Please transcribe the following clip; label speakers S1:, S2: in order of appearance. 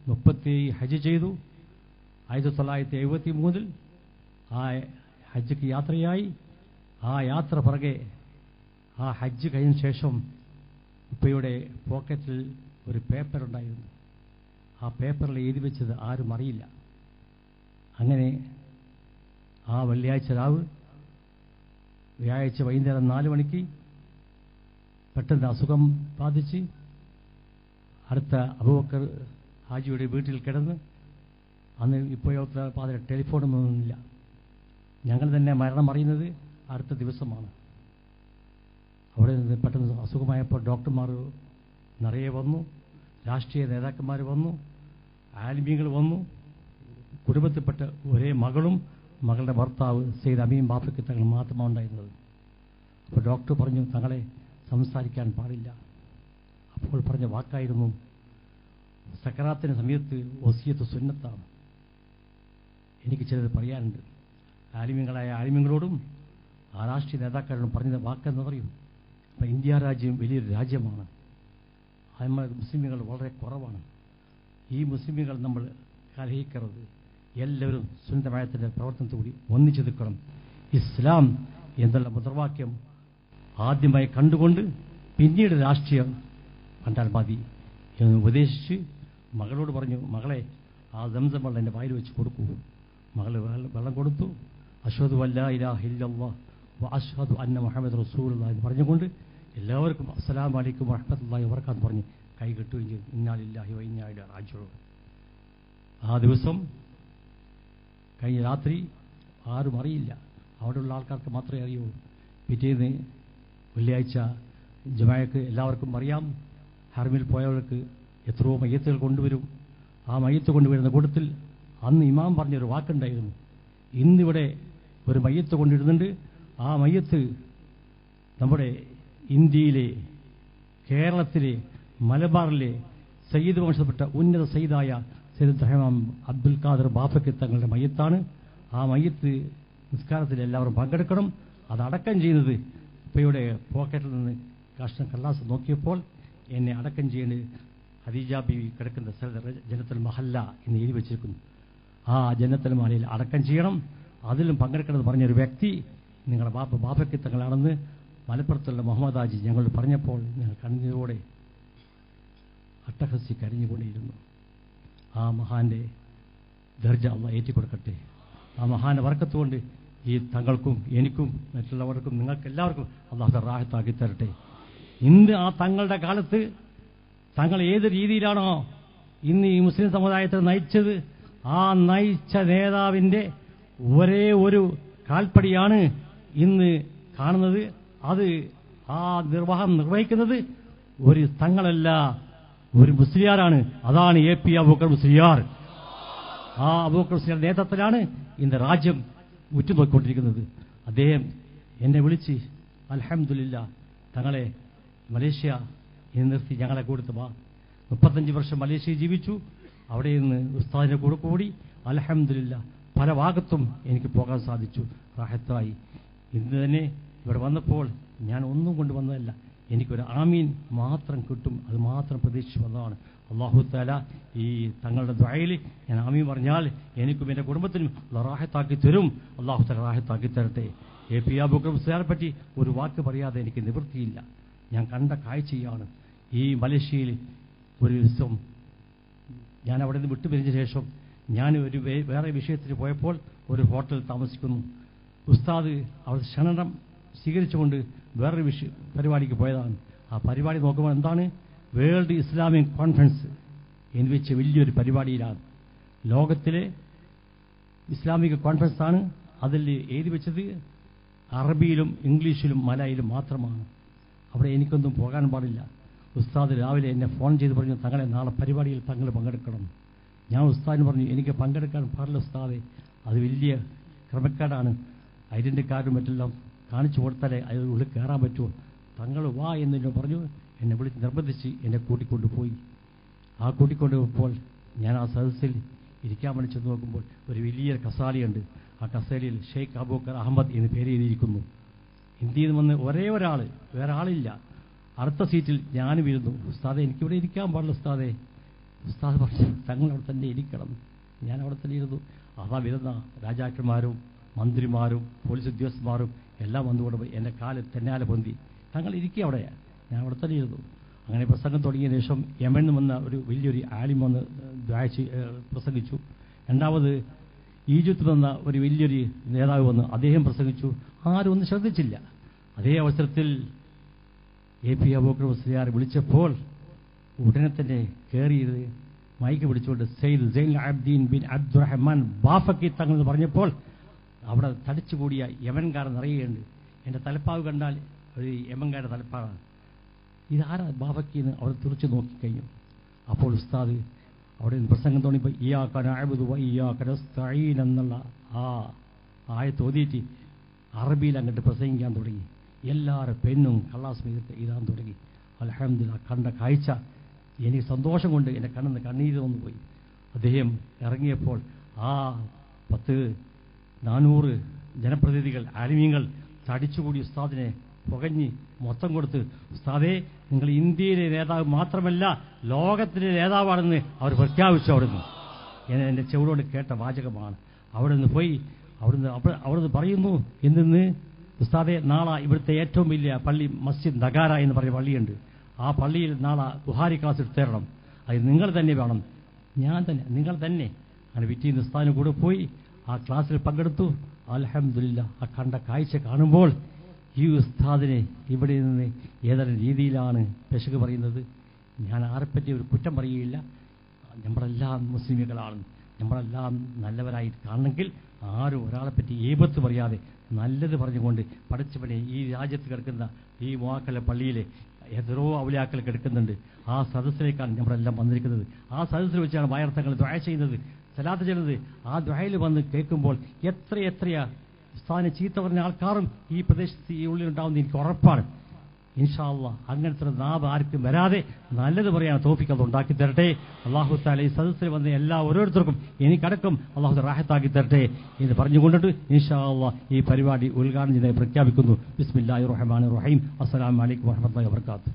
S1: 37 ഹജ്ജ് ചെയ്തു. 1973 ആ ഹജ്ജക്ക് യാത്രയായി. ആ യാത്ര പുറകെ ആ ഹജ്ജ് കഴിഞ്ഞ ശേഷം ഉപ്പയുടെ പോക്കറ്റിൽ ഒരു പേപ്പർ ഉണ്ടായിരുന്നു. ആ പേപ്പറിൽ എഴുതി വെച്ചത് ആരും അറിയില്ല. അങ്ങനെ ആ വെള്ളിയാഴ്ച രാവ് വ്യാഴാഴ്ച വൈകുന്നേരം 4 മണിക്ക് പെട്ടെന്ന് അസുഖം ബാധിച്ച് അടുത്ത അബൂബക്കർ ഹാജിയുടെ വീട്ടിൽ കിടന്ന്, അന്ന് ഇപ്പോഴത്തെ പാതിര ടെലിഫോണൊന്നുമില്ല. ഞങ്ങൾ തന്നെ മരണം അറിയുന്നത് അടുത്ത ദിവസമാണ്. അവിടെ നിന്ന് പെട്ടെന്ന് അസുഖമായപ്പോൾ ഡോക്ടർമാർ നിറയെ വന്നു, രാഷ്ട്രീയ നേതാക്കന്മാർ വന്നു, ആലിമീങ്ങൾ വന്നു. കുടുംബത്തിൽപ്പെട്ട ഒരേ മകളും മകളുടെ ഭർത്താവ് സെയ്ദ് അമീൻ ബാഫയ്ക്ക് തങ്ങൾ മാത്രമാണ് ഉണ്ടായിരുന്നത്. അപ്പോൾ ഡോക്ടർ പറഞ്ഞു, തങ്ങളെ സംസാരിക്കാൻ പാടില്ല. അപ്പോൾ പറഞ്ഞ വാക്കായിരുന്നു, സക്കറാത്തിന് സമയത്ത് വസിയത്ത് സുന്നത്താണ്. എനിക്ക് ചിലത് പറയാനുണ്ട്. ആലിമീങ്ങളായ ആലിമീങ്ങളോടും ആ രാഷ്ട്രീയ നേതാക്കളോടും പറഞ്ഞ വാക്കെന്ന് പറയും. അപ്പം ഇന്ത്യ രാജ്യം വലിയൊരു രാജ്യമാണ്. നമ്മൾ മുസ്ലിമുകൾ വളരെ കുറവാണ്. ഈ മുസ്ലിമുകൾ നമ്മൾ കലഹിക്കരുത്. എല്ലാവരും സുന്നതമായത്തിൻ്റെ പ്രവർത്തനത്തോടുകൂടി ഒന്നിച്ചു നിൽക്കണം. ഇസ്ലാം എന്നുള്ള മുദ്രാവാക്യം ആദ്യമായി കണ്ടുകൊണ്ട് പിന്നീട് രാഷ്ട്രീയം കണ്ടാൽ മതി എന്ന് ഉപദേശിച്ച് മകളോട് പറഞ്ഞു, മകളെ ആ സംസം വെള്ളം എൻ്റെ വായിൽ വെച്ച് കൊടുക്കൂ. മകൾ വെള്ളം കൊടുത്തു. അഷ്ഹദു അല്ലാ ഇലാഹ ഇല്ലല്ലാഹ് വ അഷ്ഹദു അന്ന മുഹമ്മദ് റസൂലുള്ളാഹി എന്ന് പറഞ്ഞുകൊണ്ട് എല്ലാവർക്കും അസ്സലാമു അലൈക്കും വറഹ്മത്തുള്ളാഹി വബറകാതുഹു പറഞ്ഞ് കൈ കെട്ടുകയും ചെയ്തു. ഇന്നാ ലില്ലാഹി വ ഇന്നാ ഇലൈഹി റാജിഊൻ. ആ ദിവസം കഴിഞ്ഞ രാത്രി ആരും അറിയില്ല, അവിടെയുള്ള ആൾക്കാർക്ക് മാത്രമേ അറിയൂ. പിറ്റേന്ന് വെള്ളിയാഴ്ച ജുമാഅക്ക് എല്ലാവർക്കും അറിയാം. ഹറമിൽ പോയവർക്ക് എത്രയോ മയ്യത്തുകൾ കൊണ്ടുവരും. ആ മയ്യത്ത് കൊണ്ടുവരുന്ന കൂട്ടത്തിൽ അന്ന് ഇമാം പറഞ്ഞൊരു വാക്കുണ്ടായിരുന്നു, ഇന്നിവിടെ ഒരു മയ്യത്ത് കൊണ്ടിടുന്നുണ്ട്. ആ മയ്യത്ത് നമ്മുടെ ഇന്ത്യയിലെ, കേരളത്തിലെ, മലബാറിലെ സയ്യിദ് വംശപ്പെട്ട ഉന്നത സയ്യിദായ സയ്യിദ് റഹ്മാൻ അബ്ദുൽ ഖാദർ ബാഫയ്ക്ക് തങ്ങളുടെ മയ്യത്താണ്. ആ മയ്യത്ത് നിസ്കാരത്തിൽ എല്ലാവരും പങ്കെടുക്കണം. അതടക്കം ചെയ്യുന്നത് ഉപ്പയുടെ പോക്കറ്റിൽ നിന്ന് കഷ്ണം കള്ളാസ് നോക്കിയപ്പോൾ എന്നെ അടക്കം ചെയ്യേണ്ടത് ഖദീജ ബീവി കിടക്കുന്ന സ്ഥലത്ത് ജന്നത്തുൽ മഹല്ല എന്ന് എഴുതി വെച്ചിരിക്കുന്നു. ആ ജന്നത്തുൽ മഹല്ലയിൽ അടക്കം ചെയ്യണം, അതിലും പങ്കെടുക്കണമെന്ന് പറഞ്ഞൊരു വ്യക്തി നിങ്ങളുടെ ബാഫയ്ക്ക് തങ്ങളാണെന്ന് മലപ്പുറത്തുള്ള മുഹമ്മദ് ഹാജി ഞങ്ങൾ പറഞ്ഞപ്പോൾ ഞങ്ങൾ കണ്ണീരോടെ അട്ടഹസി കരഞ്ഞുകൊണ്ടിരുന്നു. ആ മഹാന്റെ ദർജ അല്ലാഹ് ഏറ്റിക്കൊടുക്കട്ടെ. ആ മഹാന്റെ ബർക്കത്തുകൊണ്ട് ഈ തങ്ങൾക്കും എനിക്കും മറ്റുള്ളവർക്കും നിങ്ങൾക്കെല്ലാവർക്കും അല്ലാഹു റാഹത്താക്കി തരട്ടെ. ഇന്ന് ആ തങ്ങളുടെ കാലത്ത് തങ്ങൾ ഏത് രീതിയിലാണോ ഇന്ന് ഈ മുസ്ലിം സമുദായത്തെ നയിച്ചത്, ആ നയിച്ച നേതാവിൻ്റെ ഒരേ ഒരു കാൽപ്പടിയാണ് ഇന്ന് കാണുന്നത്. അത് ആ നിർവഹണം നിർവഹിക്കുന്നത് ഒരു തങ്ങളല്ല, ഒരു മുസ്ലിയാരാണ്. അതാണ് എ.പി. അബൂബക്കർ മുസ്ലിയാർ. ആ അബൂബക്കർ മുസ്ലിയാർ നേതൃത്വത്തിലാണ് ഇന്ന് രാജ്യം ഉറ്റുനോക്കിക്കൊണ്ടിരിക്കുന്നത്. അദ്ദേഹം എന്നെ വിളിച്ച്, അൽഹംദുലില്ലാ തങ്ങളെ മലേഷ്യ ഇന്ന് നിർത്തി ഞങ്ങളെ കൊടുത്ത് വാ. 35 വർഷം മലേഷ്യയിൽ ജീവിച്ചു. അവിടെ നിന്ന് ഉസ്താദിനെ കൂടെ കൂടി അൽഹംദുലില്ലാ പല ഭാഗത്തും എനിക്ക് പോകാൻ സാധിച്ചു. റാഹത്തായി. ഇന്ന് തന്നെ ഇവിടെ വന്നപ്പോൾ ഞാൻ ഒന്നും കൊണ്ടുവന്നതല്ല, എനിക്കൊരു ആമീൻ മാത്രം കിട്ടും, അത് മാത്രം പ്രതീക്ഷിച്ച് വന്നതാണ്. അല്ലാഹു തആല ഈ തങ്ങളുടെ ദുആയിൽ ഞാൻ ആമീൻ പറഞ്ഞാൽ എനിക്കും എൻ്റെ കുടുംബത്തിനും റാഹത്താക്കി തരും. അല്ലാഹു തആല റാഹത്താക്കി തരട്ടെ. എ.പി. അബൂബക്കർ മുസ്ലിയാരെ പറ്റി ഒരു വാക്ക് പറയാതെ എനിക്ക് നിവൃത്തിയില്ല. ഞാൻ കണ്ട കാഴ്ചയാണ്. ഈ മലേഷ്യയിൽ ഒരു ദിവസം ഞാൻ അവിടെ നിന്ന് വിട്ടുപിരിഞ്ഞ ശേഷം ഞാൻ ഒരു വേറെ വിഷയത്തിന് പോയപ്പോൾ ഒരു ഹോട്ടലിൽ താമസിക്കുന്നു. ഉസ്താദ് അവർ ക്ഷണം സ്വീകരിച്ചുകൊണ്ട് വേറൊരു പരിപാടിക്ക് പോയതാണ്. ആ പരിപാടി നോക്കുമ്പോൾ എന്താണ്, വേൾഡ് ഇസ്ലാമിക് കോൺഫറൻസ് എന്ന് വെച്ച് വലിയൊരു പരിപാടിയിലാണ്. ലോകത്തിലെ ഇസ്ലാമിക കോൺഫറൻസാണ്. അതിൽ എഴുതി വെച്ചത് അറബിയിലും ഇംഗ്ലീഷിലും മലയാളിയിലും മാത്രമാണ്. അവിടെ എനിക്കൊന്നും പോകാൻ പാടില്ല. ഉസ്താദ് രാവിലെ എന്നെ ഫോൺ ചെയ്ത് പറഞ്ഞു, തങ്ങളെ നാളെ പരിപാടിയിൽ തങ്ങൾ പങ്കെടുക്കണം. ഞാൻ ഉസ്താദിന് പറഞ്ഞു, എനിക്ക് പങ്കെടുക്കാൻ പാടില്ല ഉസ്താദെ, അത് വലിയ ക്രമക്കേടാണ്. ഐഡൻറ്റി കാർഡും മറ്റെല്ലാം കാണിച്ചു കൊടുത്താലേ അതിൽ ഉള്ളിൽ കയറാൻ പറ്റുമോ. തങ്ങൾ വാ എന്ന് പറഞ്ഞു. എന്നെ വിളിച്ച് നിർബന്ധിച്ച് എന്നെ കൂട്ടിക്കൊണ്ടുപോയി. ആ കൂട്ടിക്കൊണ്ടുപോയപ്പോൾ ഞാൻ ആ സദസ്സിൽ ഇരിക്കാൻ വേണ്ടി ചെന്ന് നോക്കുമ്പോൾ ഒരു വലിയ കസാലയുണ്ട്. ആ കസാലയിൽ ഷെയ്ഖ് അബൂബക്കർ അഹമ്മദ് എന്ന് പേര് എഴുതിയിരിക്കുന്നു. ഇന്ത്യയിൽ നിന്ന് വന്ന് ഒരേ ഒരാൾ, വേറെ ആളില്ല. അടുത്ത സീറ്റിൽ ഞാനും ഇരുന്നു. ഉസ്താദെ എനിക്കിവിടെ ഇരിക്കാൻ പാടില്ല ഉസ്താദെ, ഉസ്താദ് പറഞ്ഞു തങ്ങൾ അവിടെ തന്നെ ഇരിക്കണം. ഞാൻ അവിടെ തന്നെ ഇരുന്നു. അതാ വരുന്ന രാജാക്കന്മാരും മന്ത്രിമാരും പോലീസ് ഉദ്യോഗസ്ഥന്മാരും എല്ലാം വന്നുകൊണ്ട് എൻ്റെ കാല് തെന്നാലെ പൊന്തി തങ്ങൾ ഇരിക്കുക അവിടെ. ഞാൻ അവിടെ തന്നെ ഇരുന്നു. അങ്ങനെ പ്രസംഗം തുടങ്ങിയ ശേഷം യമനിൽ വന്ന ഒരു വലിയൊരു ആലിം വന്ന് പ്രസംഗിച്ചു. രണ്ടാമത് ഈജിപ്തിൽ വന്ന ഒരു വലിയൊരു നേതാവ് വന്ന് അദ്ദേഹം പ്രസംഗിച്ചു. ആരും ഒന്നും ശ്രദ്ധിച്ചില്ല. അതേ അവസരത്തിൽ എ പി അബൂബക്കർ മുസ്ലിയാർ വിളിച്ചപ്പോൾ ഉടനെ തന്നെ കയറിയത് മൈക്ക് പിടിച്ചുകൊണ്ട് സെയ്ദ് സൈനുൽ ആബ്ദീൻ ബിൻ അബ്ദുറഹ്മാൻ ബാഫക്കി തങ്ങൾ എന്ന് പറഞ്ഞപ്പോൾ അവിടെ തടിച്ചുകൂടിയ യമൻകാരൻ നിറയുകയുണ്ട്. എൻ്റെ തലപ്പാവ് കണ്ടാൽ ഒരു യമൻകാരുടെ തലപ്പാവാണ്. ഇതാരാ ബാഫക്കി എന്ന് അവർ തുറച്ചു നോക്കിക്കഴിഞ്ഞു. അപ്പോൾ ഉസ്താദ് അവിടെ നിന്ന് പ്രസംഗം തോന്നിയപ്പോൾ ഇയ്യാക നഅ്ബുദു വ ഇയ്യാക നസ്തഈൻ എന്നുള്ള ആ ആയത്ത് ഓതിയിട്ട് അറബിയിൽ അങ്ങോട്ട് പ്രസംഗിക്കാൻ തുടങ്ങി. എല്ലാവരും പെണ്ണും കള്ളാസും എഴുതാൻ തുടങ്ങി. അൽഹംദുലില്ലാഹ് കണ്ട കാഴ്ച എനിക്ക് സന്തോഷം കൊണ്ട് എൻ്റെ കണ്ണിന്ന് കണ്ണീര് വന്നു പോയി. അദ്ദേഹം ഇറങ്ങിയപ്പോൾ ആ 400 ജനപ്രതിനിധികൾ ആലിമീങ്ങൾ തടിച്ചുകൂടി ഉസ്താദിനെ പുകഞ്ഞ് മൊത്തം കൊടുത്ത് ഉസ്താദേ നിങ്ങൾ ഇന്ത്യയിലെ നേതാവ് മാത്രമല്ല ലോകത്തിലെ നേതാവാണെന്ന് അവർ പ്രഖ്യാപിച്ചു. അവിടുന്ന് എൻ്റെ ചെവിടോട് കേട്ട വാചകമാണ്. അവിടെ നിന്ന് പോയി അവിടുന്ന് പറയുന്നു എന്തെന്ന് ഉസ്താദെ നാളെ ഇവിടുത്തെ ഏറ്റവും വലിയ പള്ളി മസ്ജിദ് നഗാര എന്ന് പറയുന്ന പള്ളിയുണ്ട്. ആ പള്ളിയിൽ നാളെ ബുഹാരി ക്ലാസ് എടുത്തേരണം. അത് നിങ്ങൾ തന്നെ വേണം. ഞാൻ തന്നെ നിങ്ങൾ തന്നെ അങ്ങനെ പിറ്റേന്ന് ഉസ്താദിന് കൂടെ പോയി ആ ക്ലാസ്സിൽ പങ്കെടുത്തു. അൽഹംദുലില്ലാഹ് ആ കണ്ട കാഴ്ച കാണുമ്പോൾ ഈ ഉസ്താദിനെ ഇവിടെ നിന്ന് ഏതെങ്കിലും രീതിയിലാണ് പെശക് പറയുന്നത്. ഞാൻ ആരെപ്പറ്റി ഒരു കുറ്റം പറയുകയില്ല. നമ്മളെല്ലാം മുസ്ലിമുകളാണ്. നമ്മളെല്ലാം നല്ലവരായി കാണണമെങ്കിൽ ആരും ഒരാളെപ്പറ്റി ഏപത്ത് പറയാതെ നല്ലത് പറഞ്ഞുകൊണ്ട് പഠിച്ചവനെ ഈ രാജ്യത്ത് കിടക്കുന്ന ഈ മുവാക്കല പള്ളിയിലെ എത്രയോ ഔലിയാക്കൾ കിടക്കുന്നുണ്ട്. ആ സദസ്സിലേക്കാണ് നമ്മളെല്ലാം വന്നിരിക്കുന്നത്. ആ സദസ്സിൽ വെച്ചാണ് വയർത്തങ്ങൾ ദുആ ചെയ്യുന്നത്, സലാത്ത് ചെയ്യുന്നത്. ആ ദുആയിൽ വന്ന് കേൾക്കുമ്പോൾ എത്രയാ ഉസ്താദിനെ ചീത്ത പറഞ്ഞ ആൾക്കാരും ഈ പ്രദേശത്ത് ഈ ഉള്ളിലുണ്ടാവുന്ന എനിക്ക് ഉറപ്പാണ്. ഇൻഷാ അല്ലാഹ് അങ്ങനത്തെ നാവ് ആർക്കും വരാതെ നല്ലത് പറയാൻ തൗഫീഖ് അത് ഉണ്ടാക്കി തരട്ടെ. അല്ലാഹു തആല ഈ സദസ്സിൽ വന്ന എല്ലാ ഓരോരുത്തർക്കും എനിക്കടക്കം അല്ലാഹു റാഹത്താക്കി തരട്ടെ എന്ന് പറഞ്ഞുകൊണ്ടിട്ട് ഇൻഷാ അല്ലാഹ് ഈ പരിപാടി ഉദ്ഘാടനം ചെയ്ത് പ്രഖ്യാപിക്കുന്നു. ബിസ്മില്ലാഹിർ റഹ്മാനിർ റഹീം. അസ്സലാമു അലൈക്കും വറഹ്മത്തുള്ളാഹി വബറകാതുഹു.